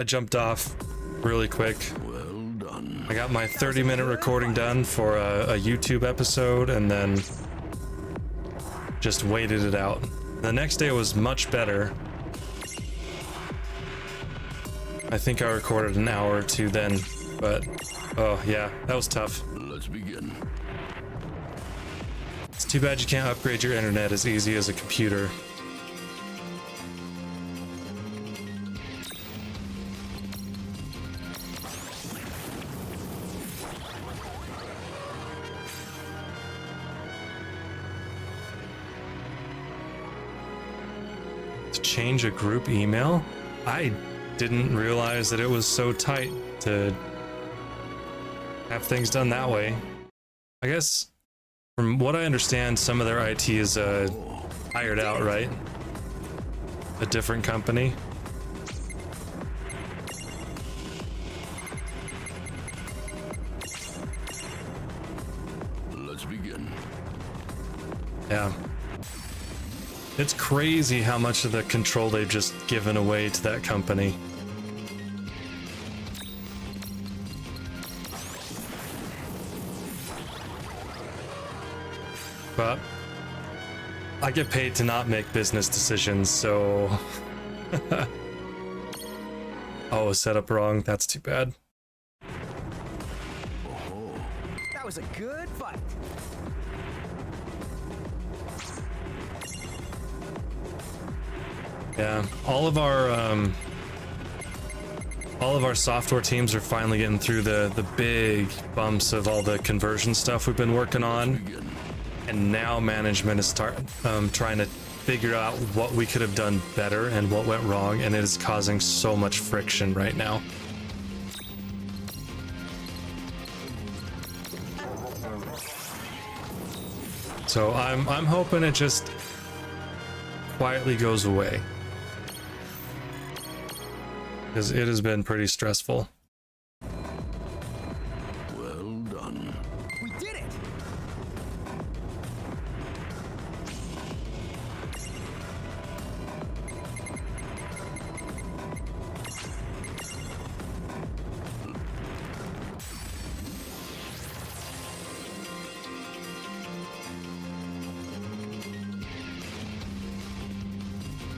I jumped off really quick. Well done. I got my 30-minute recording done for a YouTube episode and then just waited it out. The next day was much better. I think I recorded an hour or two then, but oh yeah, that was tough. Let's begin. It's too bad you can't upgrade your internet as easy as a computer. To change a group email? I didn't realize that it was so tight to have things done that way. I guess from what I understand, some of their IT is hired out, right? A different company. Let's begin. Yeah. It's crazy how much of the control they've just given away to that company. But I get paid to not make business decisions, so... Oh, set up wrong. That's too bad. That was a good fight. Yeah, all of our software teams are finally getting through the big bumps of all the conversion stuff we've been working on, and now management is trying to figure out what we could have done better and what went wrong, and it is causing so much friction right now. So I'm hoping it just quietly goes away, because it has been pretty stressful. Well done. We did it.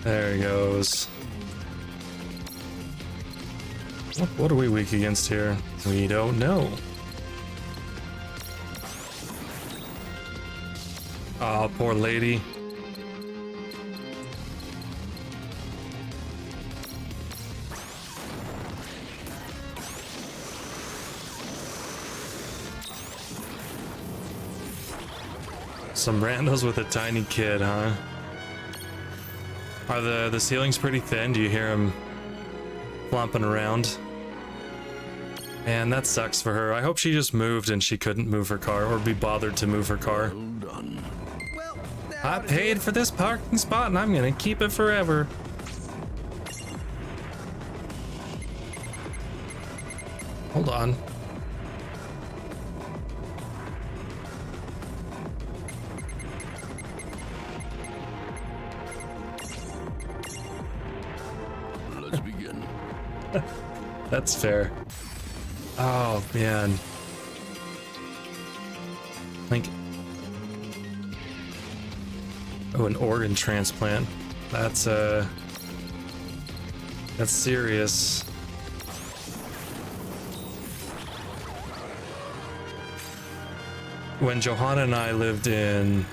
There he goes. What are we weak against here? We don't know. Oh, poor lady. Some randos with a tiny kid, huh? Are the ceilings pretty thin? Do you hear him flomping around? Man, that sucks for her. I hope she just moved and she couldn't move her car or be bothered to move her car. Well done. Well, I paid for this parking spot and I'm gonna keep it forever. Hold on. Let's begin. That's fair. Oh, man. Like... Oh, an organ transplant. That's serious. When Johanna and I lived in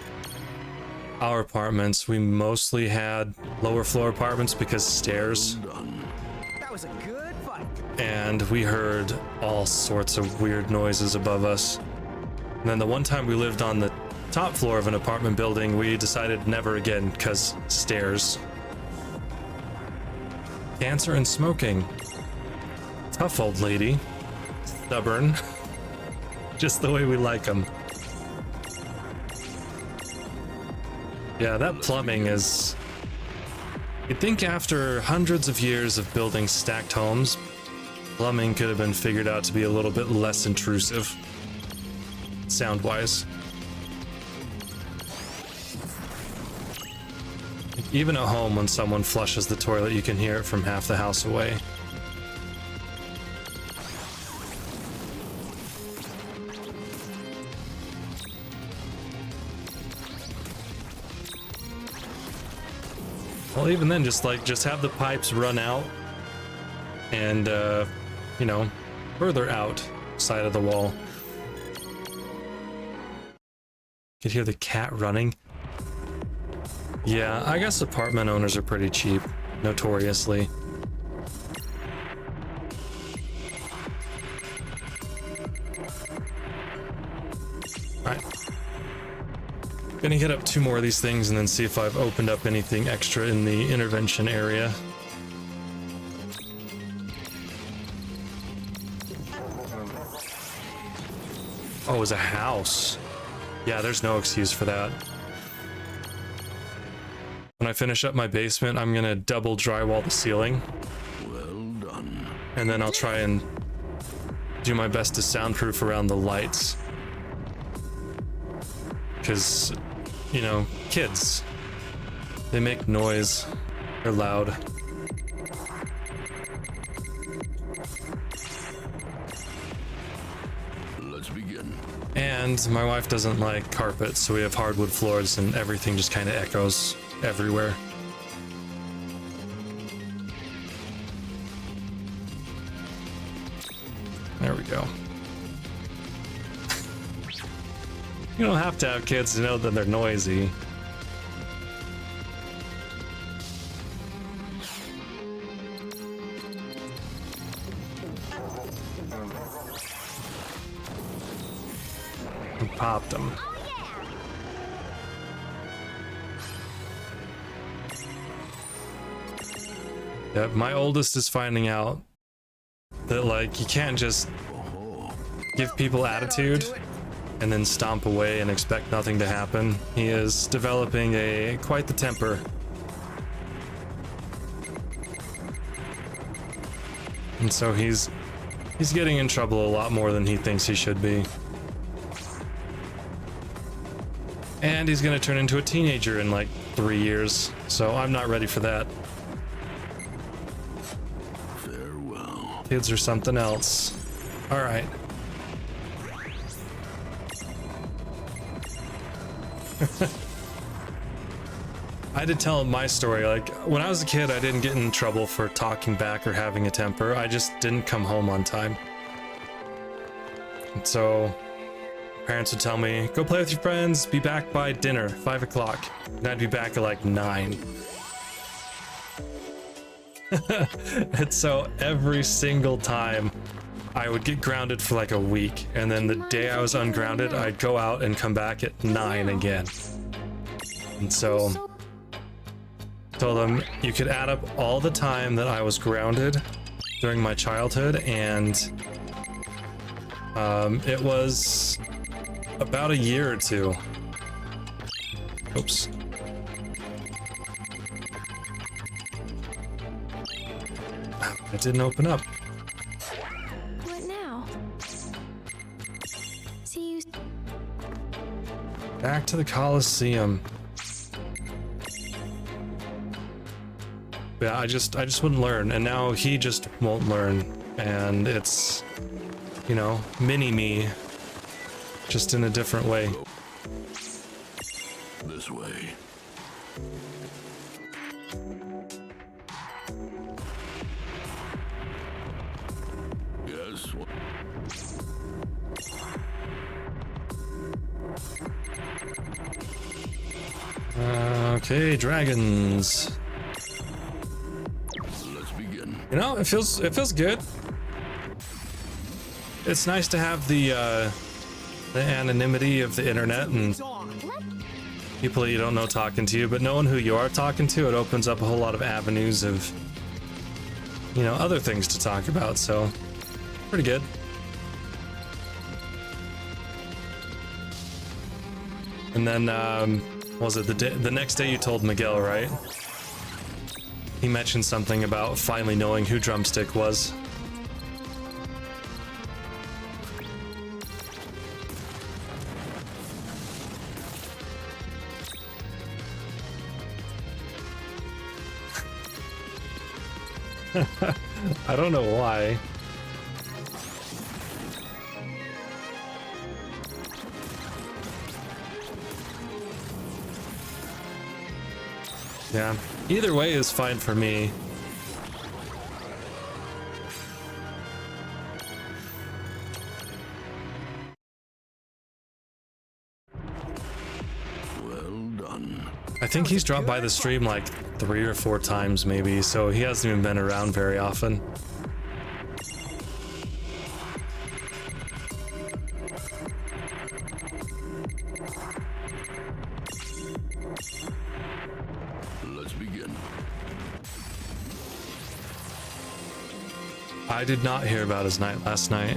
our apartments, we mostly had lower floor apartments because stairs. Well done. that was a good fight. And we heard all sorts of weird noises above us. And then the one time we lived on the top floor of an apartment building, we decided never again because stairs. Cancer and smoking. Tough old lady. Stubborn. Just the way we like them. Yeah, that plumbing is... You'd think after hundreds of years of building stacked homes, plumbing could have been figured out to be a little bit less intrusive, sound-wise. Even at home, when someone flushes the toilet, you can hear it from half the house away. Well, even then, just have the pipes run out and, you know, further out side of the wall. Could hear the cat running. Yeah, I guess apartment owners are pretty cheap, notoriously. Alright. Gonna hit up 2 more of these things and then see if I've opened up anything extra in the intervention area. Oh, it was a house. Yeah, there's no excuse for that. When I finish up my basement, I'm gonna double drywall the ceiling. Well done. And then I'll try and do my best to soundproof around the lights. Because, you know, kids, they make noise. They're loud. Let's begin. And my wife doesn't like carpet, so we have hardwood floors and everything just kind of echoes everywhere. There we go. You don't have to have kids to know that they're noisy. We popped them. Yeah, my oldest is finding out that, like, you can't just give people attitude and then stomp away and expect nothing to happen. He is developing quite the temper. And so he's getting in trouble a lot more than he thinks he should be. And he's gonna turn into a teenager in like 3 years, so I'm not ready for that. Farewell. Kids are something else. All right. I had to tell him my story. Like, when I was a kid, I didn't get in trouble for talking back or having a temper. I just didn't come home on time. And so parents would tell me, go play with your friends, be back by dinner, 5 o'clock. And I'd be back at like 9. And so every single time I would get grounded for like a week. And then the day I was ungrounded, I'd go out and come back at 9 again. And so told them you could add up all the time that I was grounded during my childhood, and it was about a year or 2. Oops. It didn't open up. What now? See you. Back to the Colosseum. Yeah, I just wouldn't learn, and now he just won't learn, and it's, you know, mini me, just in a different way. This way. Yes. Okay, dragons. Let's begin. You know, it feels good. It's nice to have the anonymity of the internet and It's on. people that you don't know talking to you, but knowing who you are talking to, it opens up a whole lot of avenues of, you know, other things to talk about. So, pretty good. And then, what was it the next day you told Miguel, right? He mentioned something about finally knowing who Drumstick was. I don't know why. Yeah, either way is fine for me. Well done. I think he's dropped by the stream like 3 or 4 times maybe, so he hasn't even been around very often. Let's begin. I did not hear about his night last night.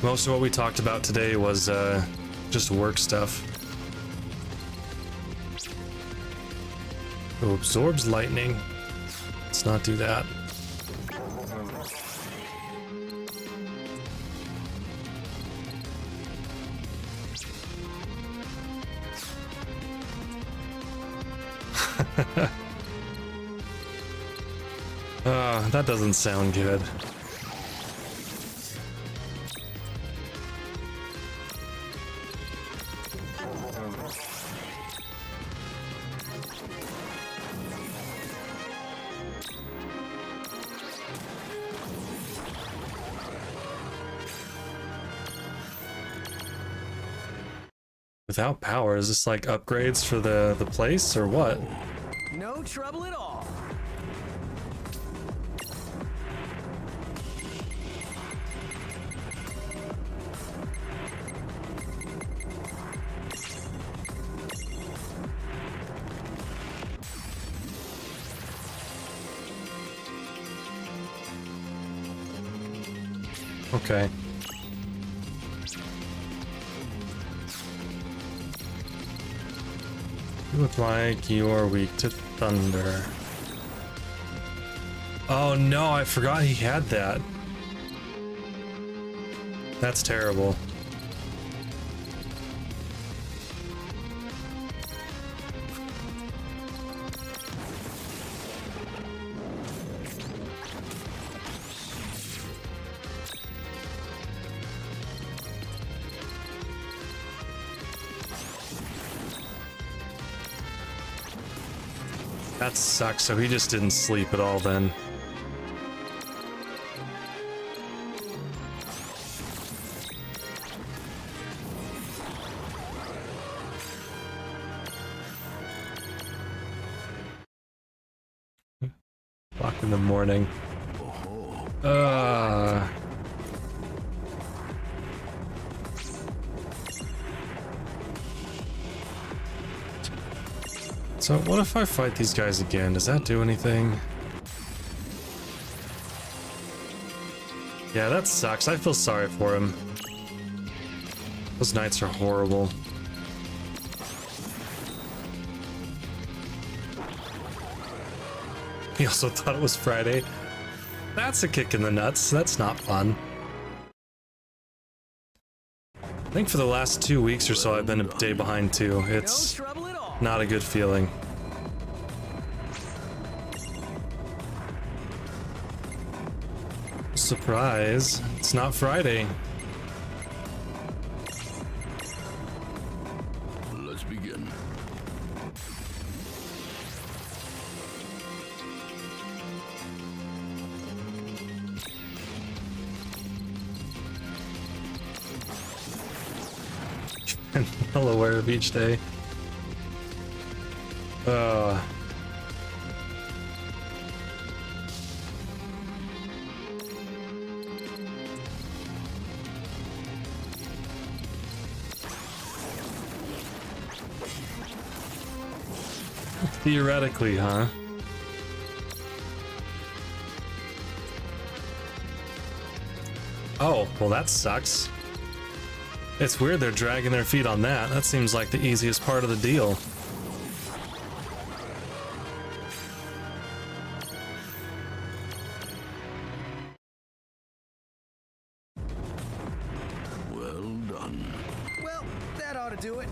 Most of what we talked about today was just work stuff. Oh, absorbs lightning. Let's not do that. That doesn't sound good. Without power, is this like upgrades for the place or what? No trouble at all. Okay. You look like you're weak to thunder. Oh no, I forgot he had that. That's terrible. That sucks, so he just didn't sleep at all then. O'clock in the morning. So what if I fight these guys again? Does that do anything? Yeah, that sucks. I feel sorry for him. Those nights are horrible. He also thought it was Friday. That's a kick in the nuts. That's not fun. I think for the last 2 weeks or so I've been a day behind too. It's No trouble at all. not a good feeling. Surprise, it's not Friday. Let's begin. I'm well aware of each day. Theoretically, huh? Oh, well that sucks. It's weird they're dragging their feet on that. That seems like the easiest part of the deal. Well done. Well, that ought to do it.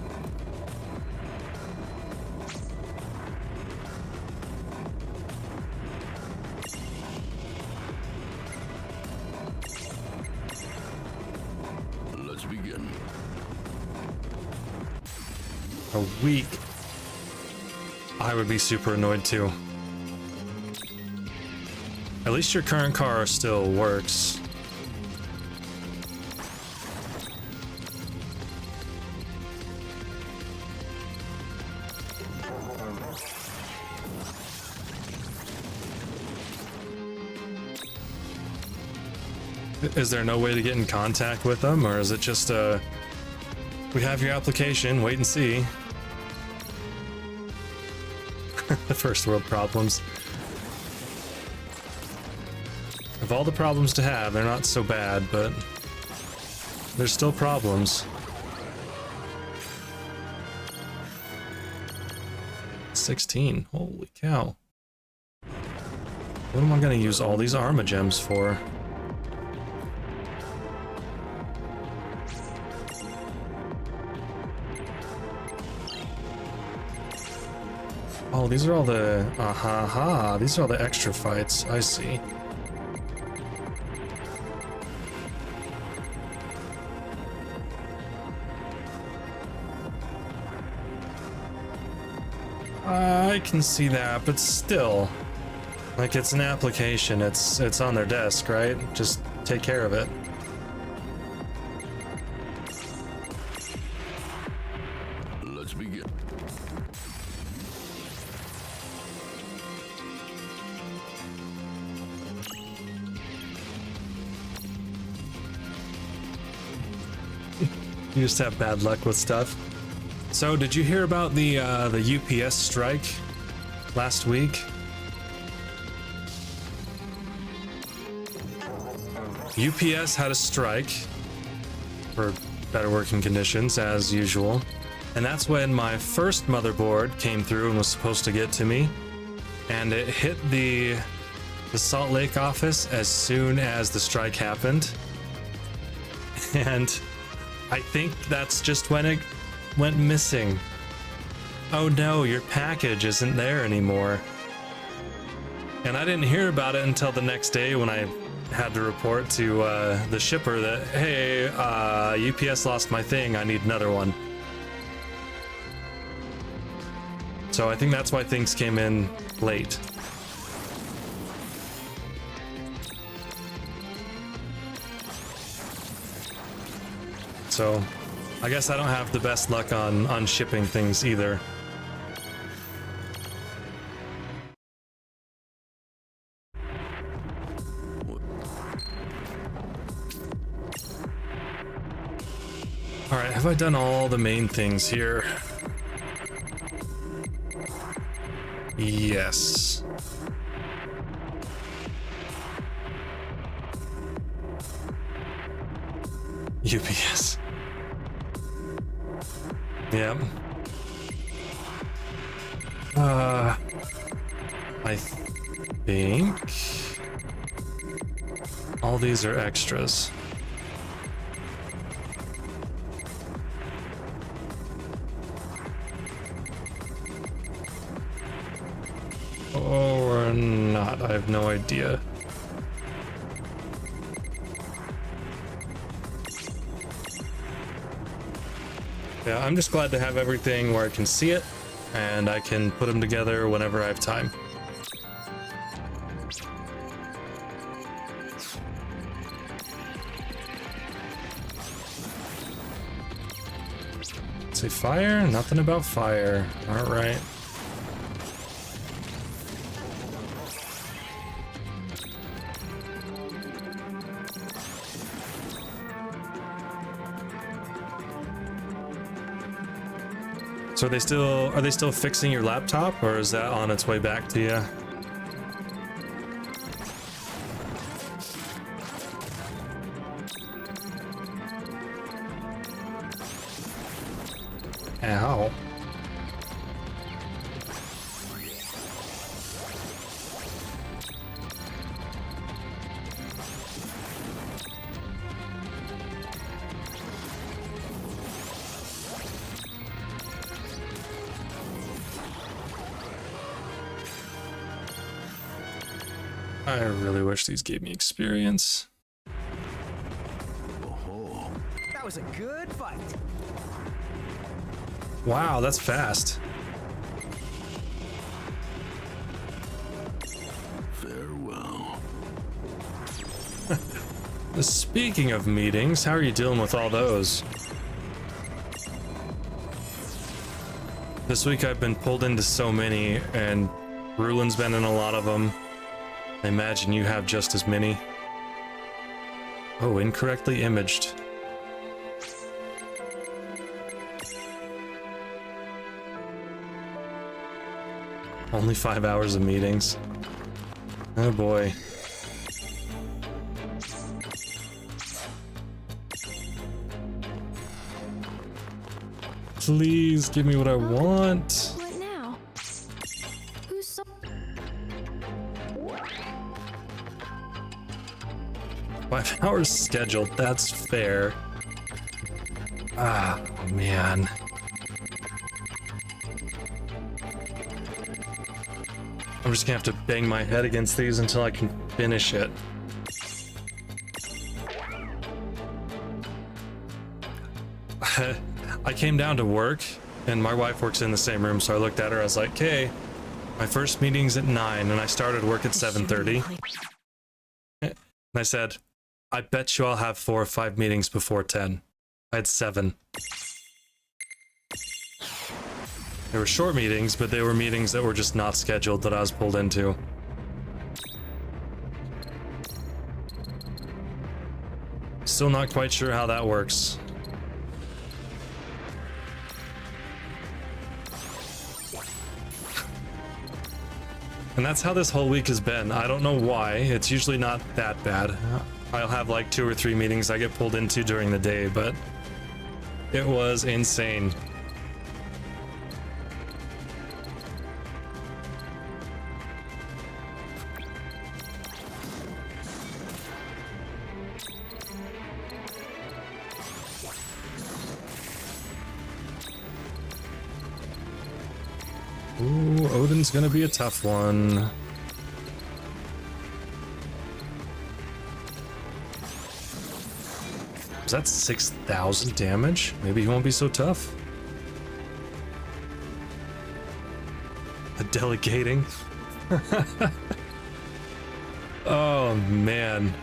Let's begin. a week, I would be super annoyed too. At least your current car still works. Is there no way to get in contact with them, or is it just we have your application, wait and see? The first world problems. Of all the problems to have, they're not so bad, but there's still problems. 16, holy cow. What am I gonna use all these Arma gems for? Oh, these are all the... these are all the extra fights. I see. I can see that, but still. Like, it's an application. It's on their desk, right? Just take care of it. Let's begin. You just have bad luck with stuff. So, did you hear about the UPS strike last week? UPS had a strike for better working conditions, as usual. And that's when my first motherboard came through and was supposed to get to me. And it hit the Salt Lake office as soon as the strike happened. And I think that's just when it went missing. Oh no, your package isn't there anymore. And I didn't hear about it until the next day when I had to report to the shipper that, hey, UPS lost my thing, I need another one. So I think that's why things came in late. So I guess I don't have the best luck on shipping things either. All right, have I done all the main things here? Yes. UPS. Yep. I think all these are extras. Or not, I have no idea. Yeah, I'm just glad to have everything where I can see it, and I can put them together whenever I have time. Say fire? Nothing about fire. All right. So are they still fixing your laptop, or is that on its way back to you? Ow. I really wish these gave me experience. That was a good fight. Wow, that's fast. Farewell. Speaking of meetings, how are you dealing with all those? This week I've been pulled into so many, and Rulin's been in a lot of them. I imagine you have just as many. Oh, incorrectly imaged. Only 5 hours of meetings. Oh boy. Please give me what I want. What now? Who's so 5 hours scheduled, that's fair. Ah, man. I'm just gonna have to bang my head against these until I can finish it. I came down to work, and my wife works in the same room, so I looked at her, I was like, okay, my first meeting's at 9, and I started work at 7:30. And I said, I bet you I'll have 4 or 5 meetings before 10. I had 7. They were short meetings, but they were meetings that were just not scheduled that I was pulled into. Still not quite sure how that works. And that's how this whole week has been. I don't know why. It's usually not that bad. I'll have like 2 or 3 meetings I get pulled into during the day, but it was insane. Ooh, Odin's gonna be a tough one. Is that 6,000 damage? Maybe he won't be so tough. Delegating. Oh man.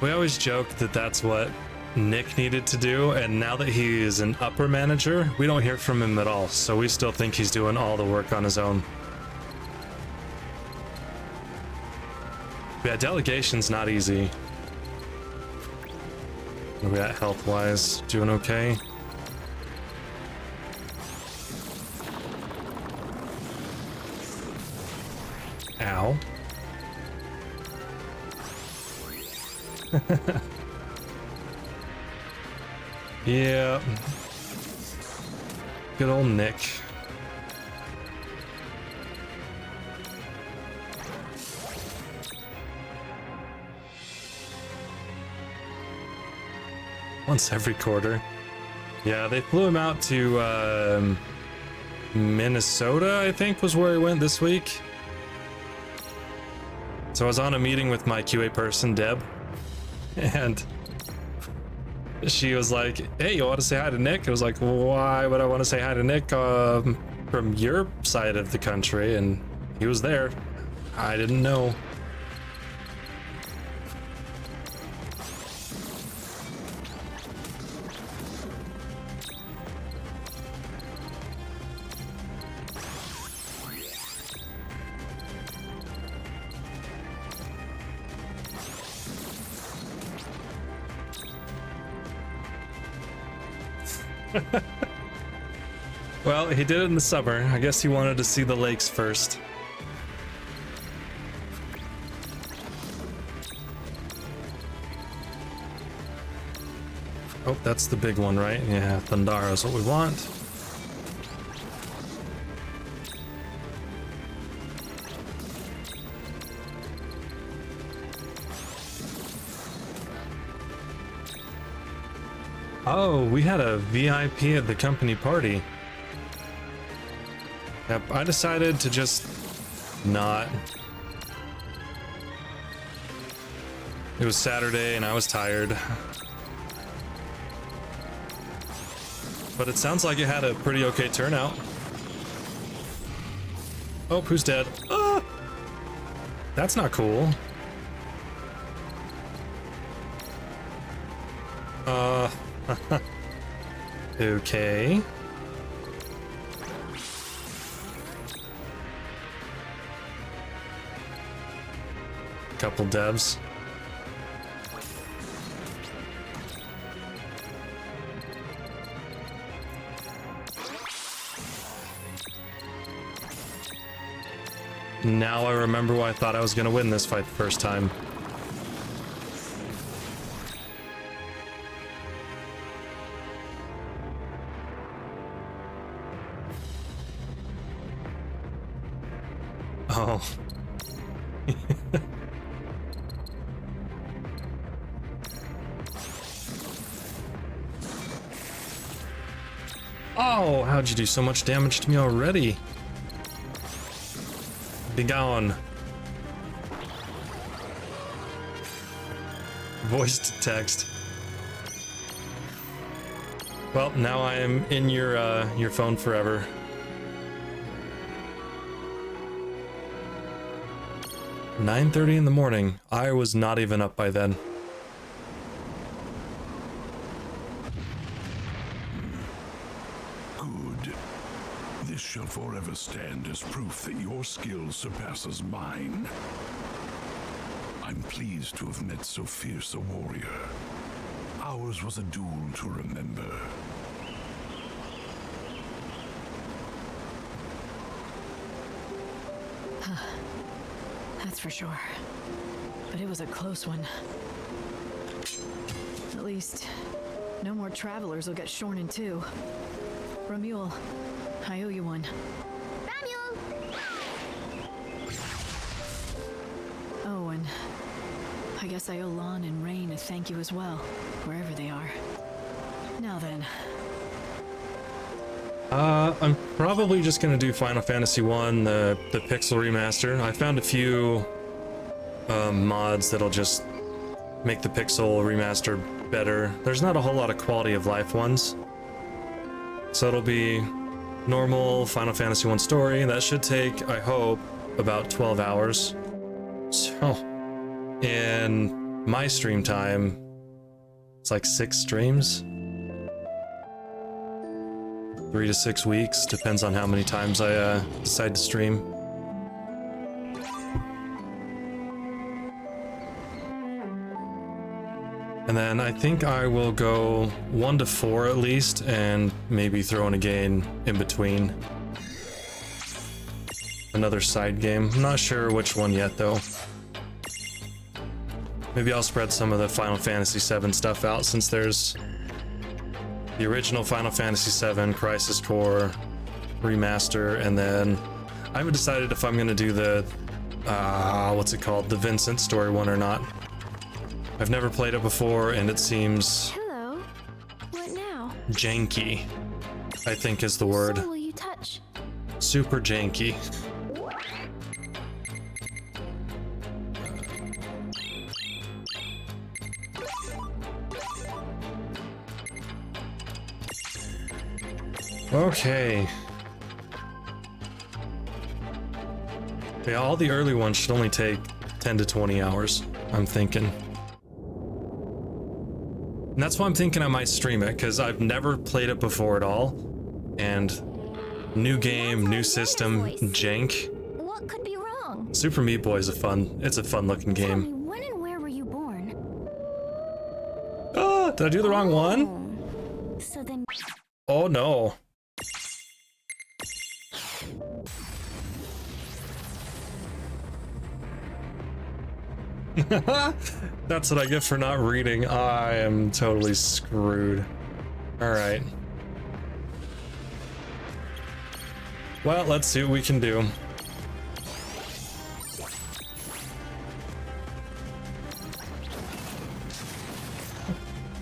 We always joked that that's what Nick needed to do, and now that he is an upper manager, we don't hear from him at all, so we still think he's doing all the work on his own. Yeah, delegation's not easy. Where are we at health-wise? Doing okay? Ow. Yeah. Good old Nick. Once every quarter. Yeah, they flew him out to Minnesota, I think was where he went this week. So I was on a meeting with my QA person, Deb, and she was like, hey, you want to say hi to Nick? I was like, why would I want to say hi to Nick from your side of the country? And he was there. I didn't know. Well, he did it in the summer. I guess he wanted to see the lakes first. Oh, that's the big one, right? Yeah, Thundara is what we want. Oh, we had a VIP at the company party. Yep, I decided to just not. It was Saturday and I was tired. But it sounds like it had a pretty okay turnout. Oh, who's dead? Ah! That's not cool. Okay. Couple devs. Now I remember why I thought I was gonna win this fight the first time. Oh. Oh, how'd you do so much damage to me already? Be gone. Voice to text. Well, now I am in your phone forever. "9:30 in the morning. I was not even up by then." Good. This shall forever stand as proof that your skill surpasses mine. I'm pleased to have met so fierce a warrior. Ours was a duel to remember. That's for sure. But it was a close one. At least, no more travelers will get shorn in two. Romuald, I owe you one. Oh, and I guess I owe Lann and Reynn a thank you as well, wherever they are. Now then. I'm probably just gonna do Final Fantasy 1, the pixel remaster. I found a few mods that'll just make the pixel remaster better. There's not a whole lot of quality of life ones. So it'll be normal Final Fantasy 1 story. That should take, I hope, about 12 hours. So, in my stream time, it's like 6 streams. 3 to 6 weeks, depends on how many times I decide to stream. And then I think I will go 1 to 4 at least, and maybe throw in a game in between. Another side game. I'm not sure which one yet though. Maybe I'll spread some of the Final Fantasy VII stuff out, since there's the original Final Fantasy VII, Crisis Core, Remaster, and then I haven't decided if I'm gonna do the, what's it called? The Vincent story one or not. I've never played it before, and it seems Hello. What now? janky, I think is the word. So will you touch? Super janky. Okay. Yeah, all the early ones should only take 10 to 20 hours, I'm thinking. And that's why I'm thinking I might stream it, because I've never played it before at all. And new game, new system, jank. What could be wrong? Super Meat Boy is a fun looking Tell me, game. when and where were you born? Oh, did I do the wrong one? Oh. So then. Oh no. That's what I get for not reading. I am totally screwed. Alright. Well, let's see what we can do.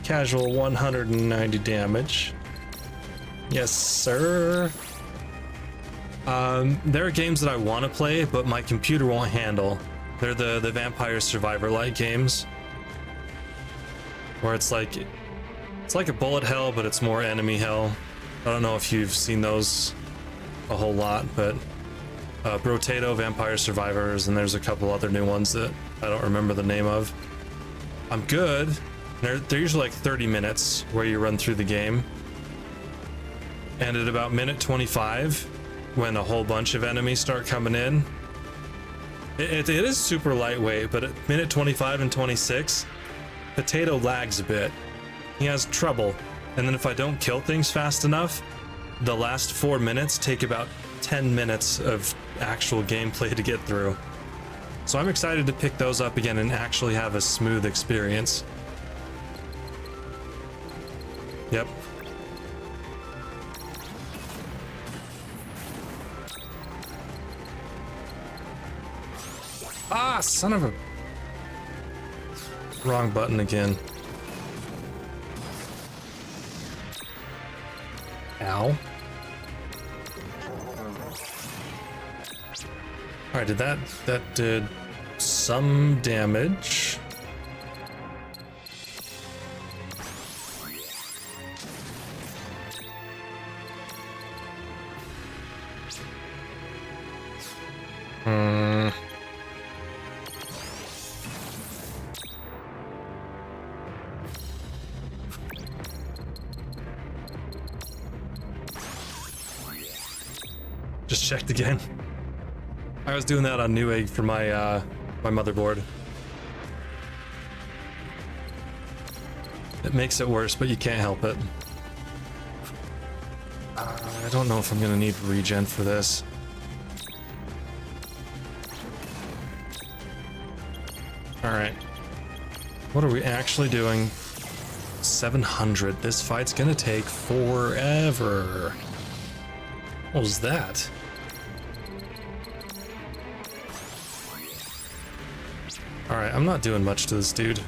Casual 190 damage. Yes, sir. There are games that I want to play, but my computer won't handle. They're the Vampire Survivor-like games, where it's like a bullet hell, but it's more enemy hell. I don't know if you've seen those a whole lot, but Brotato, Vampire Survivors, and there's a couple other new ones that I don't remember the name of. I'm good. They're usually like 30 minutes where you run through the game. And at about minute 25, when a whole bunch of enemies start coming in, it is super lightweight, but at minute 25 and 26, Potato lags a bit. He has trouble. And then if I don't kill things fast enough, the last 4 minutes take about 10 minutes of actual gameplay to get through. So I'm excited to pick those up again and actually have a smooth experience. Yep. Ah, son of a... Wrong button again. Ow. Alright, that did some damage. Just checked again. I was doing that on Newegg for my my motherboard. It makes it worse, but you can't help it. I don't know if I'm gonna need regen for this. Alright. What are we actually doing? 700. This fight's gonna take forever. What was that? Alright, I'm not doing much to this dude.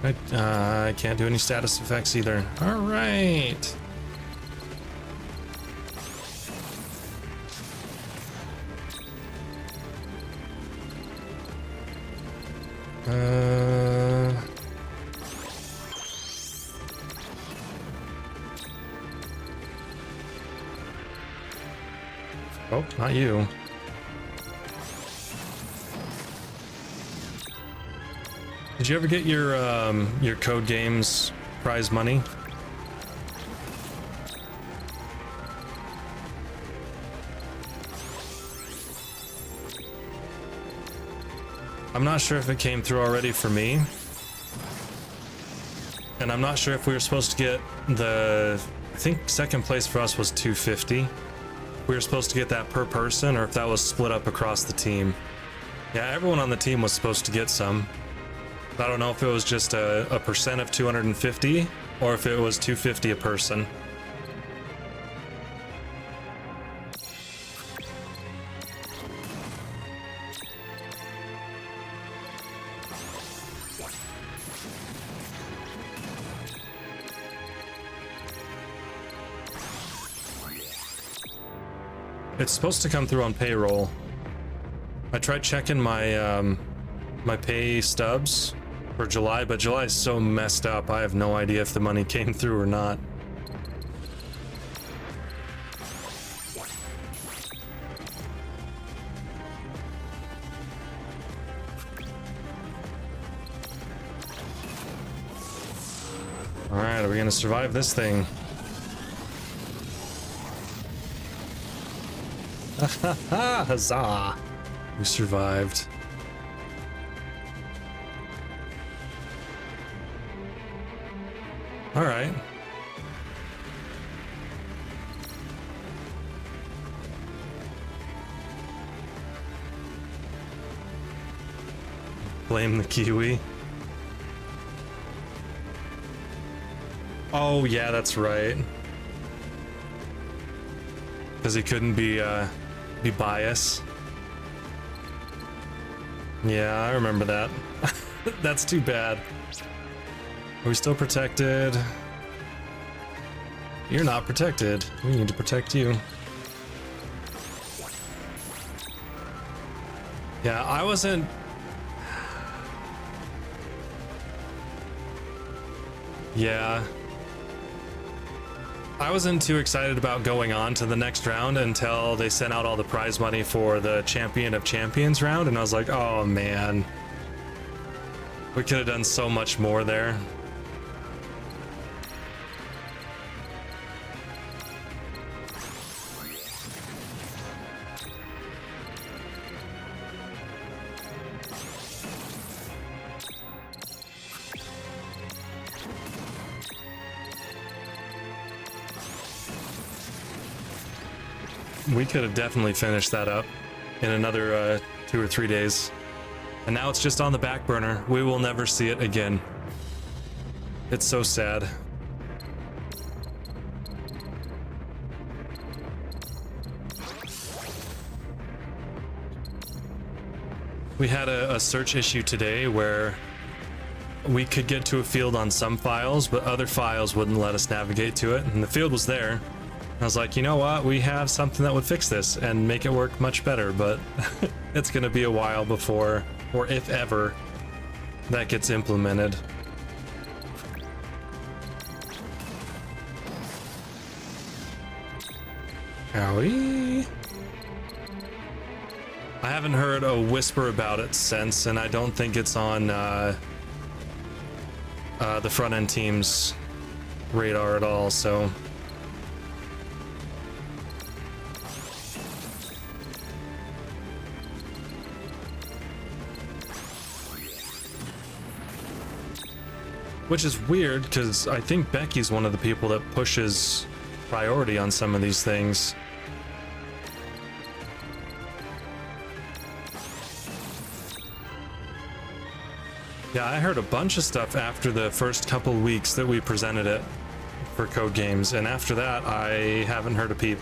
I can't do any status effects either. Alright. Oh, not you. Did you ever get your Code Games prize money? I'm not sure if it came through already for me. And I'm not sure if we were supposed to get I think second place for us was 250. We were supposed to get that per person, or if that was split up across the team. Yeah, everyone on the team was supposed to get some. I don't know if it was just a percent of 250 or if it was 250 a person. It's supposed to come through on payroll. I tried checking my my pay stubs for July, but July is so messed up. I have no idea if the money came through or not. All right, are we gonna survive this thing? Huzzah! We survived. All right. Blame the Kiwi. Oh yeah, that's right. Because he couldn't be biased. Yeah, I remember that. That's too bad. Are we still protected? You're not protected. We need to protect you. Yeah, I wasn't... Yeah. I wasn't too excited about going on to the next round until they sent out all the prize money for the Champion of Champions round, and I was like, oh man, we could have done so much more there. We could have definitely finished that up in another 2 or 3 days. And now it's just on the back burner. We will never see it again. It's so sad. We had a search issue today where we could get to a field on some files, but other files wouldn't let us navigate to it. And the field was there. I was like, you know what? We have something that would fix this and make it work much better, but it's going to be a while before, or if ever, that gets implemented. Owie. I haven't heard a whisper about it since, and I don't think it's on the front end team's radar at all, so. Which is weird, because I think Becky's one of the people that pushes priority on some of these things. Yeah, I heard a bunch of stuff after the first couple weeks that we presented it for Code Games, and after that, I haven't heard a peep.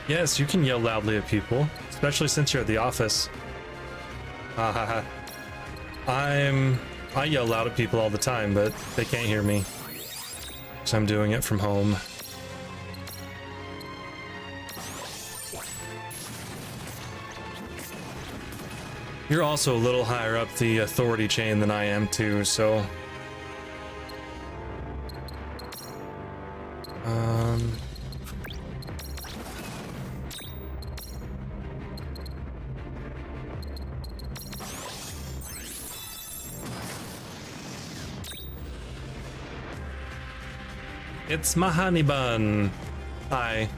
Yes, you can yell loudly at people, especially since you're at the office. I yell loud at people all the time, but they can't hear me, so I'm doing it from home. You're also a little higher up the authority chain than I am too, so it's my honey bun. Hi.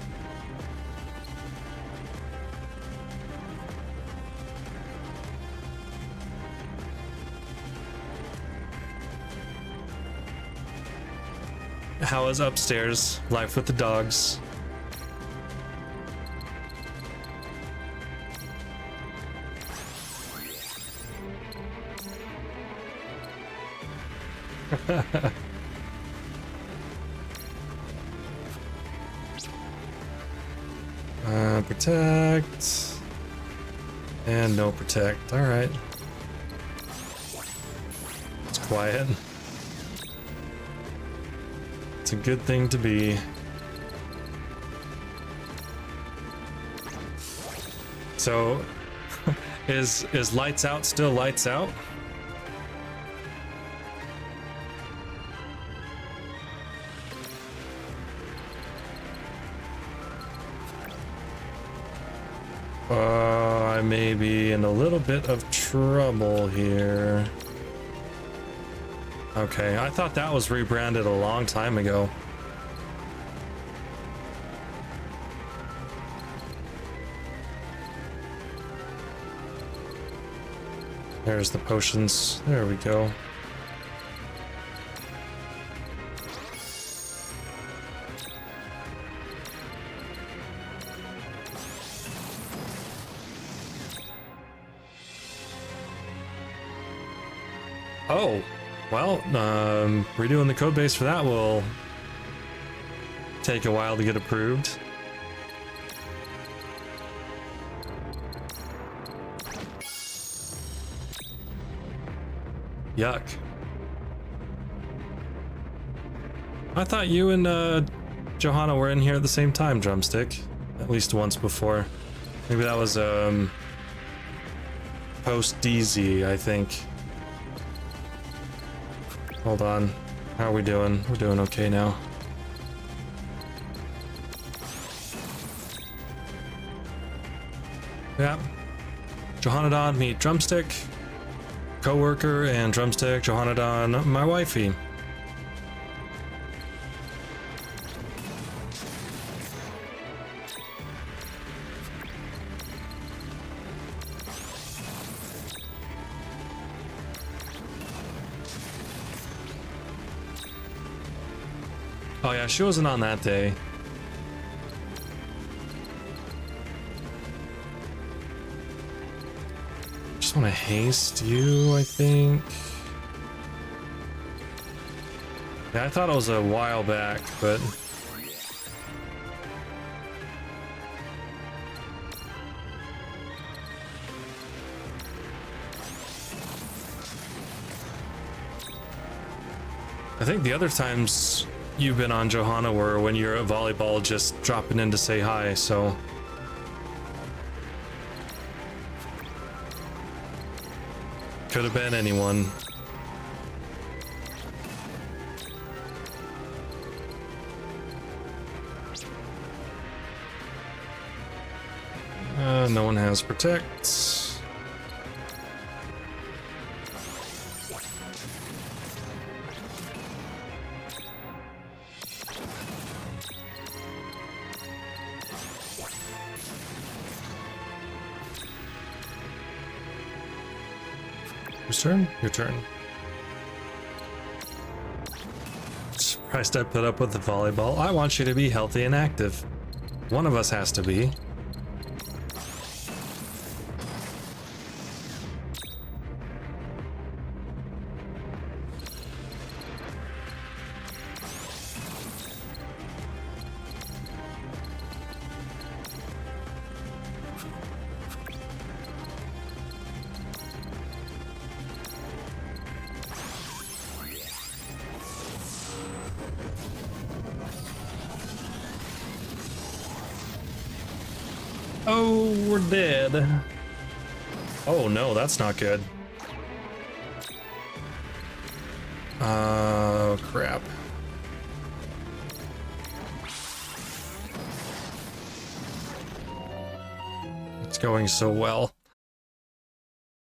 How is upstairs? Life with the dogs. Protect. And no protect. Alright. It's quiet. It's a good thing to be. So, is lights out still lights out? I may be in a little bit of trouble here. Okay, I thought that was rebranded a long time ago. There's the potions. There we go. Oh, well, redoing the code base for that will take a while to get approved. Yuck. I thought you and Johanna were in here at the same time, Drumstick. At least once before. Maybe that was post DZ, I think. Hold on. How are we doing? We're doing okay now. Yeah. Johannadon, meet Drumstick, co-worker, and Drumstick, Johannadon, my wifey. Oh yeah, she wasn't on that day. Just want to haste you, I think. Yeah, I thought it was a while back, but... I think the other times you've been on Johanna were when you're at volleyball just dropping in to say hi, so... Could have been anyone. No one has protect. Whose turn? Your turn. Surprised I put up with the volleyball. I want you to be healthy and active. One of us has to be. Oh, we're dead. Oh no, that's not good. Oh, crap. It's going so well.